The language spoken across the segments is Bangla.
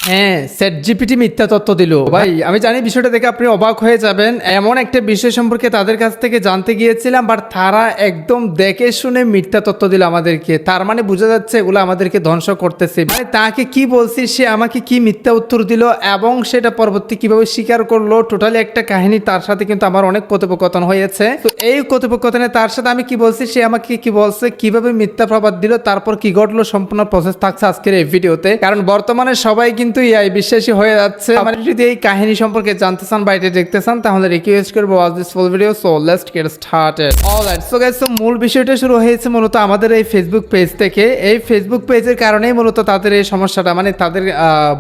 হ্যাঁ, চ্যাট জিপিটি মিথ্যা তথ্য দিল। ভাই আমি জানি বিষয়টা দেখে আপনি অবাক হয়ে যাবেন। এমন একটা বিষয় সম্পর্কে তাদের কাছ থেকে জানতে গিয়েছিলাম, বাট তারা একদম দেখে শুনে মিথ্যা তথ্য দিল আমাদেরকে। তার মানে বোঝা যাচ্ছে এগুলো আমাদেরকে ধ্বংস করতেছে। মানে তাকে কি বলছি, সে আমাকে কি মিথ্যা উত্তর দিল এবং সেটা পরবর্তী কিভাবে স্বীকার করলো, টোটালি একটা কাহিনী। তার সাথে কিন্তু আমার অনেক কথোপকথন হয়েছে। তো এই কথোপকথনে তার সাথে আমি কি বলছি, সে আমাকে কি বলছে, কিভাবে মিথ্যা প্রবাদ দিল, তারপর কি ঘটলো, সম্পূর্ণ প্রসেস থাকছে আজকের এই ভিডিওতে। কারণ বর্তমানে সবাই কিন্তু এআই বিশ্বাসী হয়ে যাচ্ছে। আমার যদি এই কাহিনী সম্পর্কে জানতে চান বা এটা দেখতে চান, তাহলে রিকোয়েস্ট করবো watch this full video. So let's get started. Alright, so guys, মূল বিষয়টা শুরু হয়েছে মূলত আমাদের এই ফেসবুক পেজ থেকে। এই ফেসবুক পেজের কারণেই মূলত তাদের এই সমস্যাটা, মানে তাদের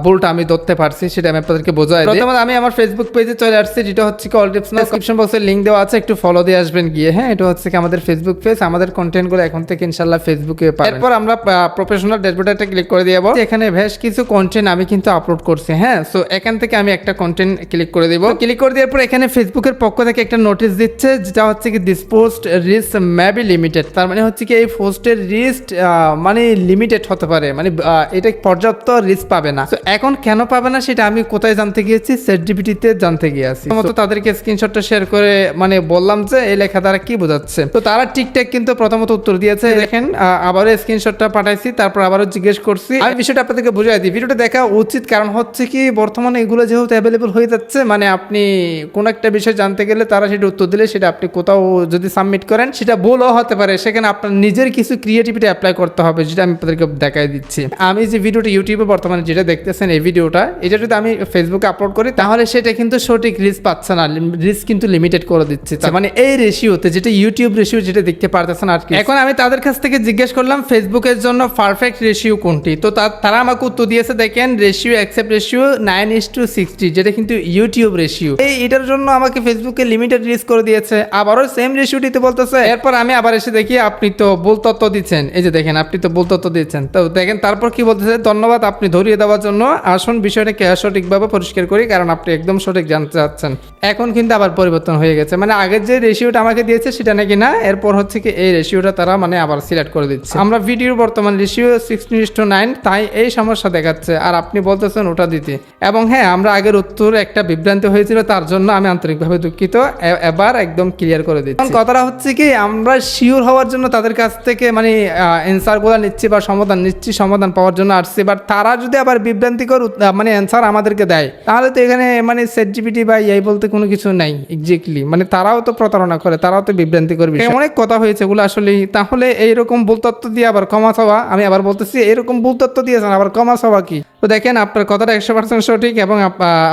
ভুলটা আমি ধরতে পারছি, সেটা আমি আপনাদেরকে বোঝাই। প্রথমে আমি আমার ফেসবুক পেজে চলে আসছি, যেটা হচ্ছে কি অল টিপস ডেসক্রিপশন বক্সে লিংক দেওয়া আছে, একটু ফলো দিয়ে আসবেন গিয়ে। হ্যাঁ, এটা হচ্ছে কি আমাদের ফেসবুক পেজ। আমাদের কন্টেন্টগুলো এখন থেকে ইনশাআল্লাহ ফেসবুকে পাবেন। এরপর আমরা প্রফেশনাল ড্যাশবোর্ডে ক্লিক করে দিব। এখানে বেশ কিছু কন্টেন্ট আমি কিন্তু আপলোড করছি। হ্যাঁ, সো এখান থেকে আমি একটা কন্টেন্ট ক্লিক করে দিব। ক্লিক করে দেওয়ার পর এখানে ফেসবুকের পক্ষ থেকে একটা নোটিশ দিচ্ছে, যেটা হচ্ছে কি this post risk may be limited. তার মানে হচ্ছে কি এই পোস্টের রিস্ক মানে লিমিটেড হতে পারে, মানে এটা পর্যাপ্ত রিস্ক পাবে না। তো এখন কেন পাবে না সেটা আমি কোথায় জানতে গিয়েছি, চ্যাট জিপিটিতে জানতে গিয়েছি। মতো তাদেরকে স্ক্রিনশটটা শেয়ার করে মানে বললাম যে এই লেখা দ্বারা কি বোঝাচ্ছে। তো তারা ঠিকঠাক কিন্তু প্রথমত উত্তর দিয়েছে। দেখেন, আবারও স্ক্রিনশটটা পাঠাইছি, তারপর আবারও জিজ্ঞেস করছি। আমি বিষয়টা আপনাদেরকে বুঝাই দিই, ভিডিওটা দেখা উচিত। কারণ হচ্ছে কি বর্তমানে এগুলো যেহেতু অ্যাভেলেবল হয়ে যাচ্ছে, মানে আপনি কোন একটা বিষয় জানতে গেলে তারা সেটা উত্তর দিলে সেটা আপনি কোথাও যদি সাবমিট করেন, সেটা ভুলও হতে পারে। সেখানে আপনার নিজের কিছু ক্রিয়েটিভিটি অ্যাপ্লাই করতে হবে, যেটা আমি আপনাদেরকে দেখাই দিচ্ছি। আমি যে ভিডিওটা ইউটিউবে বর্তমানে যেটা দেখতেছেন, এই ভিডিওটা, এটা যদি আমি ফেসবুকে আপলোড করি, তাহলে সেটা কিন্তু সঠিক রিস্ক পাচ্ছে না, রিস্ক কিন্তু লিমিটেড করে দিচ্ছে। মানে এই রেশিওতে, যেটা ইউটিউব রেশিও, যেটা দেখতে পারতেছেন আর কি। এখন আমি তাদের কাছ থেকে জিজ্ঞেস করলাম ফেসবুকের জন্য পারফেক্ট রেশিও কোনটি। তো তারা আমাকে উত্তর দিয়েছে, দেখেন রেশিও অ্যাকসেপ্ট রেশিও 9:60, যেটা কিন্তু ইউটিউব রেশিও। এটার জন্য আমাকে ফেসবুকে লিমিটেড রিস্ক করে দিয়েছে। আবারও সেম রেশিওটিতে বলতেছে। এরপর আমি আবার এসে দেখি আপনি তো ভুল তথ্য দিচ্ছেন। এই যে দেখেন, আপনি তো ভুল তথ্য দিচ্ছেন। তো দেখেন তারপর কি বলতেছে, ধন্যবাদ আপনি ধরিয়ে দেওয়ার জন্য। আসুন বিষয়টাকে সঠিকভাবে পরিষ্কার করি, কারণ আপনি একদম সঠিক জানতে চাচ্ছেন। এখন কিন্তু আবার পরিবর্তন হয়ে গেছে, মানে আগের যে রেশিওটা আমাকে দিয়েছে সেটা নাকি না। এরপর হচ্ছে কি এই রেশিওটা তারা মানে আবার সিলেক্ট করে দিচ্ছে। আমরা ভিডিওর বর্তমান রেশিও 16:9, তাই এই সমস্যা দেখাচ্ছে, আর আপনি বলতেছেন ওটা দিতে। এবং হ্যাঁ, আমরা আগের উত্তর একটা বিভ্রান্তি হয়েছিল, তার জন্য আমি আন্তরিকভাবে দুঃখিত। এবার একদম ক্লিয়ার করে দিচ্ছি। কথাটা হচ্ছে কি, আমরা শিওর হওয়ার জন্য তাদের কাছ থেকে মানে অ্যান্সারগুলো নিচ্ছি বা সমাধান নিচ্ছি, সমাধান পাওয়ার জন্য আসছি। বাট তারা যদি আবার বিভ্রান্তিকর মানে অ্যান্সার আমাদেরকে দেয়, তাহলে তো এখানে মানে চ্যাট জিপিটি বা এই বলতে কোনো কিছু নাই এক্স্যাক্টলি। মানে তারাও তো প্রতারণা করে, তারাও তো বিভ্রান্তি করবে। অনেক কথা হয়েছে এগুলো আসলে। তাহলে এইরকম ভুল তথ্য দিয়ে আবার ক্ষমা চাওয়া, আমি আবার বলতেছি এরকম ভুল তথ্য দিয়েছেন, আবার ক্ষমা চাওয়া কি? তো দেখেন, আপনার কথাটা 100% সঠিক এবং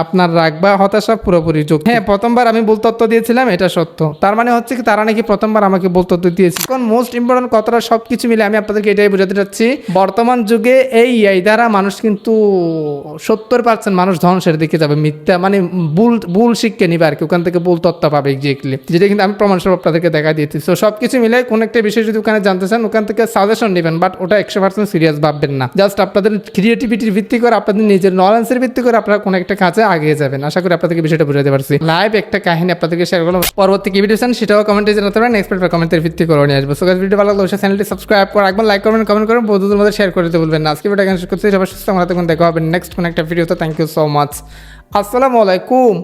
আপনার রাগ বা হতাশা পুরোপুরি যোগ। হ্যাঁ, প্রথমবার আমি ভুল তথ্য দিয়েছিলাম, এটা সত্য। তার মানে হচ্ছে কি তারা নাকি প্রথমবার আমাকে ভুল তথ্য দিয়েছে। এখন মোস্ট ইম্পর্টেন্ট কথাটা সবকিছু মিলে আমি আপনাদেরকে এটাই বোঝাতে চাচ্ছি, বর্তমান যুগে এই দ্বারা মানুষ কিন্তু 70% মানুষ ধ্বংসের দিকে যাবে। মিথ্যা মানে ভুল শিক্ষা নিবে আর কি, ওখান থেকে ভুল তথ্য পাবে এক্স্যাক্টলি, যেটা কিন্তু আমি প্রমাণস্বরূপ আপনাদেরকে দেখা দিয়েছি। তো সবকিছু মিলে কোন একটা বিষয় যদি ওখানে জানতে চান, ওখান থেকে সাজেশন নেবেন, বাট ওটা 100% সিরিয়াস ভাববেন না। জাস্ট আপনাদের ক্রিয়েটিভিটির ভিত্তি করে, আপনাদের নিজের নলেজের ভিত্তি করে আপনারা কোনো একটা কাজে আগিয়ে যাবেন। আশা করি আপনাদেরকে বিষয়টা বুঝাতে পারছি। লাইভ একটা কাহিনী আপনাদেরকে শেয়ার করলাম। পরবর্তী কি ভিডিও চান সেটাও কমেন্টে জানাতে পারেন, নেক্সট কমেন্টের ভিত্তি করে নিয়ে আসবো। সো গাইস, ভিডিও ভালো লাগলে অবশ্যই চ্যানেলটি সাবস্ক্রাইব করে রাখবেন, লাইক করবেন, কমেন্ট করবেন, বন্ধুদের মধ্যে শেয়ার করে দিতে বলবেন না। আজকে ভিডিও এখানে শেষ করছি। সবাই সুস্থ, আমরা তখন দেখা হবে নেক্সট কোনো একটা ভিডিওতে। Thank you so much. আসসালামু আলাইকুম।